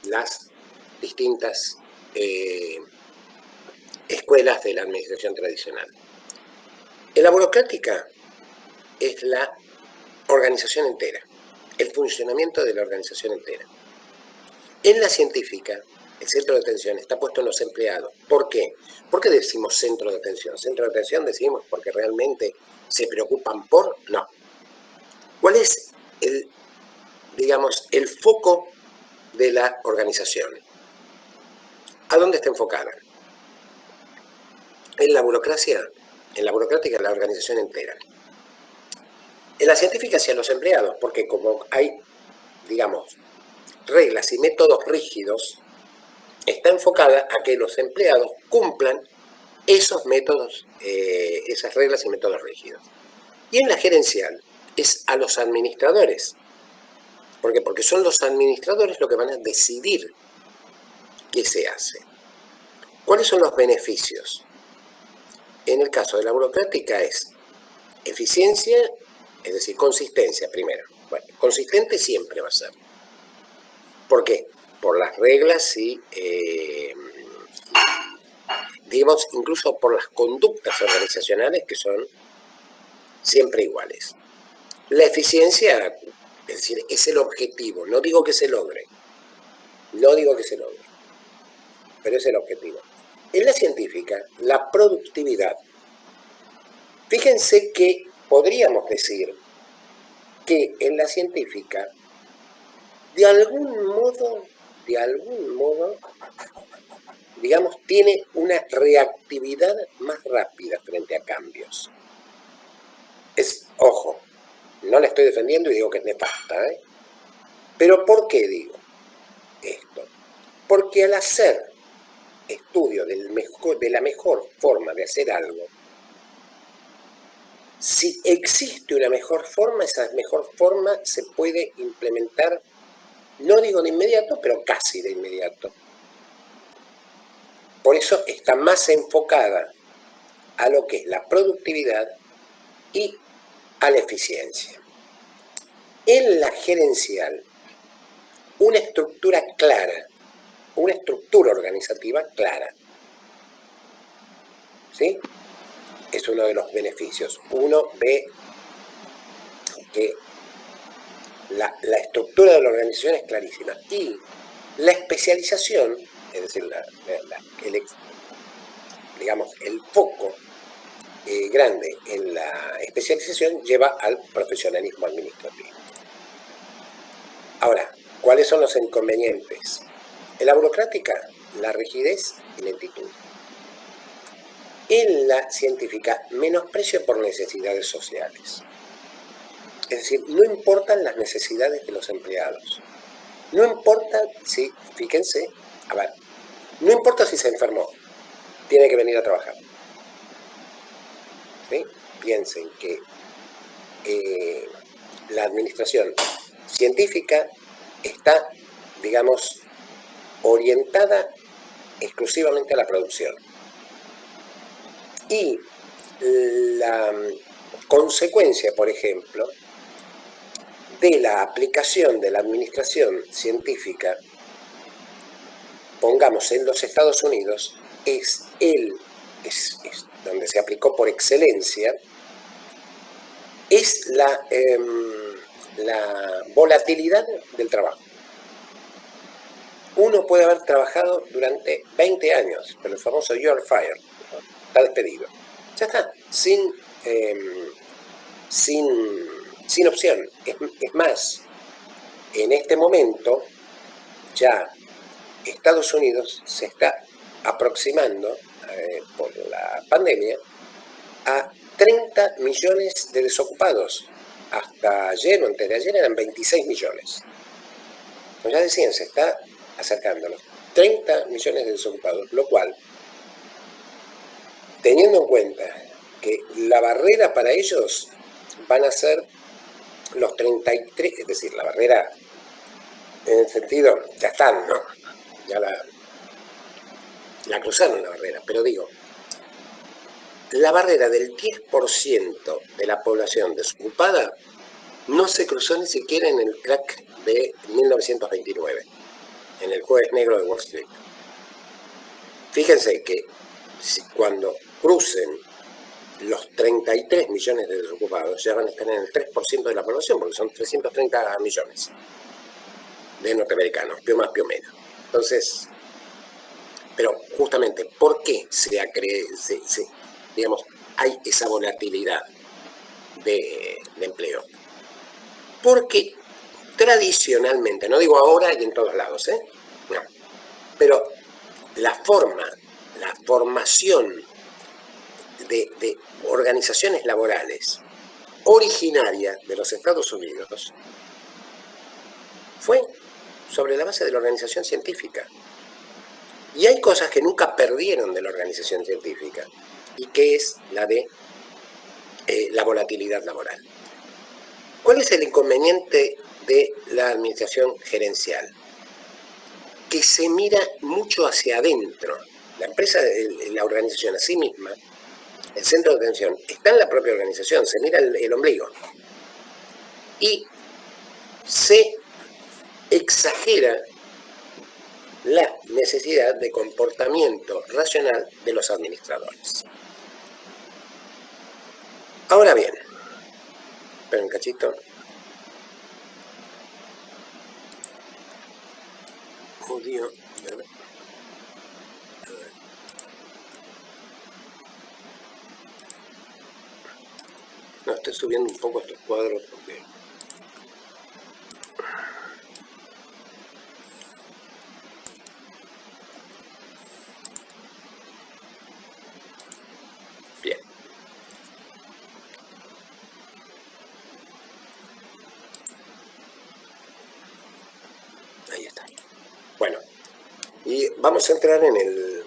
las distintas escuelas de la administración tradicional. En la burocrática es la organización entera, el funcionamiento de la organización entera. En la científica, el centro de atención está puesto en los empleados. ¿Por qué? ¿Por qué decimos centro de atención? Centro de atención decimos porque realmente se preocupan por... No. ¿Cuál es el foco de la organización? ¿A dónde está enfocada? En la burocracia, en la burocrática, la organización entera. En la científica hacia los empleados, porque como hay, digamos, reglas y métodos rígidos, está enfocada a que los empleados cumplan esos métodos, esas reglas y métodos rígidos. Y en la gerencial es a los administradores. ¿Por qué? Porque son los administradores los que van a decidir qué se hace. ¿Cuáles son los beneficios? En el caso de la burocrática es eficiencia, es decir, consistencia primero. Bueno, consistente siempre va a ser. ¿Por qué? Por las reglas y, digamos, incluso por las conductas organizacionales que son siempre iguales. La eficiencia, es decir, es el objetivo. No digo que se logre. No digo que se logre. Pero es el objetivo. En la científica, la productividad. Fíjense que podríamos decir que en la científica, de algún modo, digamos, tiene una reactividad más rápida frente a cambios. Ojo, no la estoy defendiendo y digo que es nefasta, ¿eh? Pero ¿por qué digo esto? Porque al hacer estudio de la mejor forma de hacer algo, si existe una mejor forma, esa mejor forma se puede implementar, no digo de inmediato, pero casi de inmediato. Por eso está más enfocada a lo que es la productividad y a la eficiencia. En la gerencial, una estructura clara, una estructura organizativa clara, ¿sí? Es uno de los beneficios. Uno ve que la estructura de la organización es clarísima. Y la especialización, es decir, digamos, el foco grande en la especialización lleva al profesionalismo administrativo. Ahora, ¿cuáles son los inconvenientes? En la burocrática, la rigidez y lentitud. En la científica, menosprecio por necesidades sociales. Es decir, no importan las necesidades de los empleados. No importa si, fíjense, a ver, no importa si se enfermó, tiene que venir a trabajar. ¿Sí? Piensen que la administración científica está, digamos, orientada exclusivamente a la producción. Y la consecuencia, por ejemplo, de la aplicación de la administración científica, pongamos en los Estados Unidos, es donde se aplicó por excelencia, es la volatilidad del trabajo. Uno puede haber trabajado durante 20 años, pero el famoso "you're fired", está despedido. Ya está, sin opción. Es más, en este momento ya Estados Unidos se está aproximando, por la pandemia, a 30 millones de desocupados. Hasta ayer o antes de ayer eran 26 millones. Como ya decían, se está acercando a los 30 millones de desocupados, lo cual, teniendo en cuenta que la barrera para ellos van a ser los 33, es decir, la barrera en el sentido, ya están, ¿no? Ya la cruzaron la barrera, pero digo, la barrera del 10% de la población desocupada no se cruzó ni siquiera en el crack de 1929. en el jueves negro de Wall Street. Fíjense que cuando crucen los 33 millones de desocupados, ya van a estar en el 3% de la población, porque son 330 millones de norteamericanos, pio más, pio menos. Entonces, pero justamente, ¿por qué digamos, hay esa volatilidad de empleo? Porque tradicionalmente, no digo ahora y en todos lados, no, pero la formación de organizaciones laborales originaria de los Estados Unidos fue sobre la base de la organización científica. Y hay cosas que nunca perdieron de la organización científica, y que es la de la volatilidad laboral. ¿Cuál es el inconveniente de la administración gerencial? Que se mira mucho hacia adentro. La empresa, la organización a sí misma, el centro de atención, está en la propia organización, se mira el ombligo. Y se exagera la necesidad de comportamiento racional de los administradores. Ahora bien, espera un cachito. Judío, ¿verdad? No, estoy subiendo un poco estos cuadros porque... Bien. Ahí está. Bueno, y vamos a entrar en el...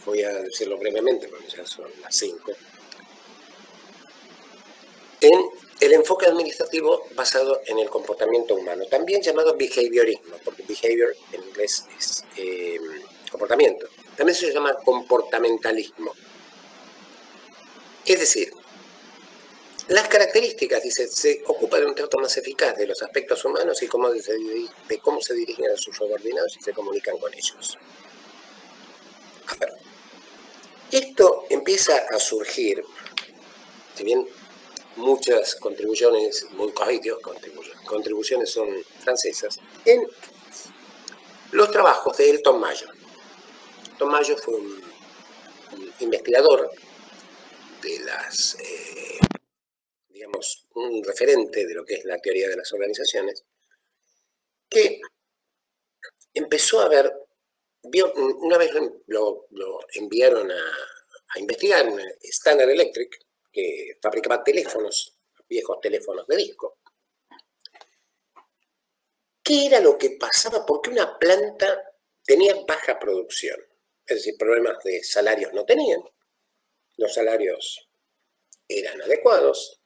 Voy a decirlo brevemente porque ya son las 5. En el enfoque administrativo basado en el comportamiento humano, también llamado behaviorismo, porque behavior en inglés es comportamiento. También se llama comportamentalismo. Es decir, las características, dice, se ocupa de un trato más eficaz de los aspectos humanos y de cómo se dirigen a sus subordinados y se comunican con ellos. A ver, esto empieza a surgir, si bien muchas contribuciones son francesas, en los trabajos de Elton Mayo. Elton Mayo fue un investigador de las, digamos, un referente de lo que es la teoría de las organizaciones, que empezó a ver, una vez lo enviaron a investigar en Standard Electric, que fabricaba teléfonos, viejos teléfonos de disco. ¿Qué era lo que pasaba? ¿Por qué una planta tenía baja producción? Es decir, problemas de salarios no tenían, los salarios eran adecuados,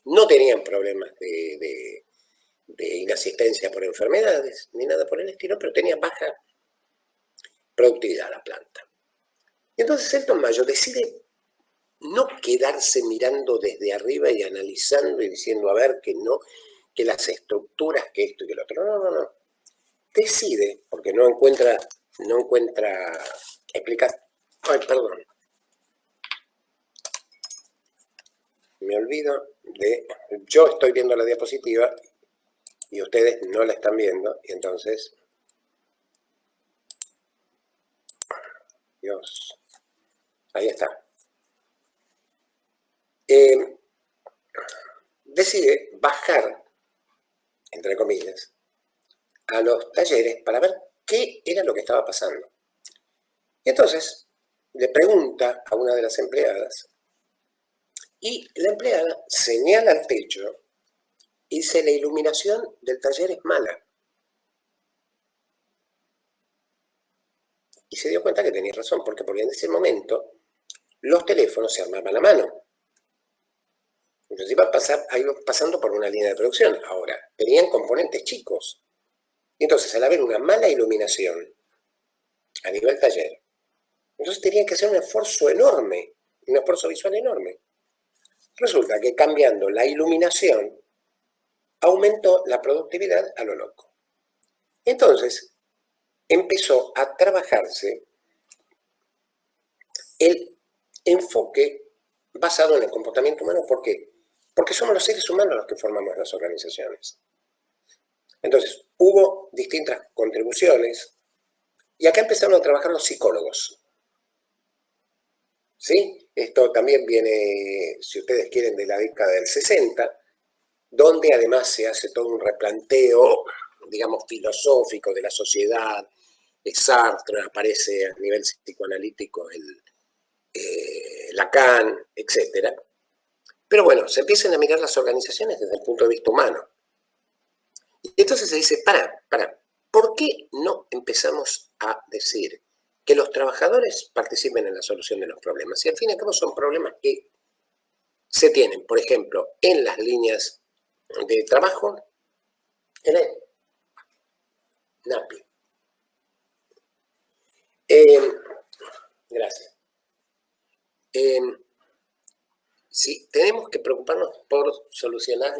no tenían problemas de inasistencia por enfermedades, ni nada por el estilo, pero tenía baja productividad la planta. Y entonces Elton Mayo decide no quedarse mirando desde arriba y analizando y diciendo, a ver, que no, que las estructuras, que esto y que lo otro. No. Decide, porque no encuentra explicar. Ay, perdón. Me olvido de... Yo estoy viendo la diapositiva y ustedes no la están viendo, y entonces... Dios. Ahí está. Decide bajar, entre comillas, a los talleres para ver qué era lo que estaba pasando. Y entonces le pregunta a una de las empleadas, y la empleada señala al techo y dice, la iluminación del taller es mala. Y se dio cuenta que tenía razón, porque en ese momento los teléfonos se armaban a mano. Entonces iba pasando por una línea de producción. Ahora, tenían componentes chicos. Y entonces, al haber una mala iluminación a nivel taller, entonces tenían que hacer un esfuerzo enorme, un esfuerzo visual enorme. Resulta que cambiando la iluminación, aumentó la productividad a lo loco. Entonces, empezó a trabajarse el enfoque basado en el comportamiento humano. ¿Por qué? Porque somos los seres humanos los que formamos las organizaciones. Entonces, hubo distintas contribuciones y acá empezaron a trabajar los psicólogos. ¿Sí? Esto también viene, si ustedes quieren, de la década del 60, donde además se hace todo un replanteo, digamos, filosófico de la sociedad. Sartre, aparece a nivel psicoanalítico Lacan, etc. Pero bueno, se empiezan a mirar las organizaciones desde el punto de vista humano. Y entonces se dice, ¿por qué no empezamos a decir que los trabajadores participen en la solución de los problemas? Y al fin y al cabo son problemas que se tienen, por ejemplo, en las líneas de trabajo, en el NAPI. Gracias. Sí, tenemos que preocuparnos por solucionar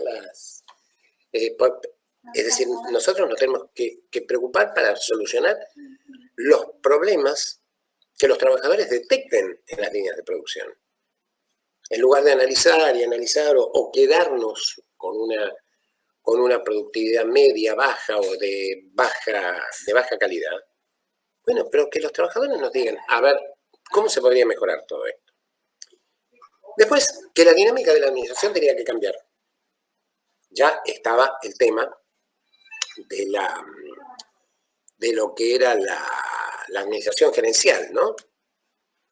es decir, nosotros nos tenemos que preocupar para solucionar los problemas que los trabajadores detecten en las líneas de producción. En lugar de analizar y analizar o quedarnos con una productividad media, baja o de baja calidad, bueno, pero que los trabajadores nos digan, a ver, ¿cómo se podría mejorar todo esto? Después, que la dinámica de la administración tenía que cambiar. Ya estaba el tema de lo que era la administración gerencial, ¿no?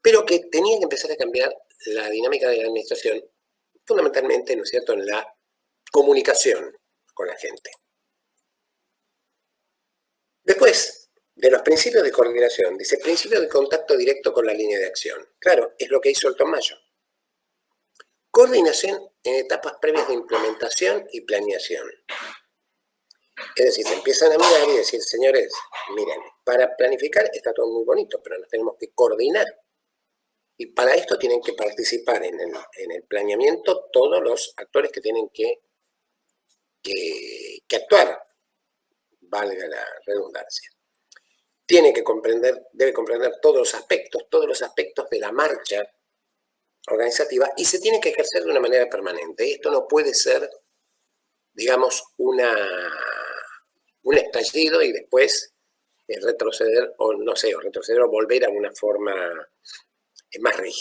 Pero que tenía que empezar a cambiar la dinámica de la administración, fundamentalmente, ¿no es cierto?, en la comunicación con la gente. Después, de los principios de coordinación, dice principio de contacto directo con la línea de acción. Claro, es lo que hizo el Tomayo. Coordinación en etapas previas de implementación y planeación. Es decir, se empiezan a mirar y decir, señores, miren, para planificar está todo muy bonito, pero nos tenemos que coordinar. Y para esto tienen que participar en el planeamiento todos los actores que tienen que actuar, valga la redundancia. Debe comprender todos los aspectos de la marcha organizativa y se tiene que ejercer de una manera permanente. Esto no puede ser, digamos, un estallido y después retroceder o volver a una forma más rígida.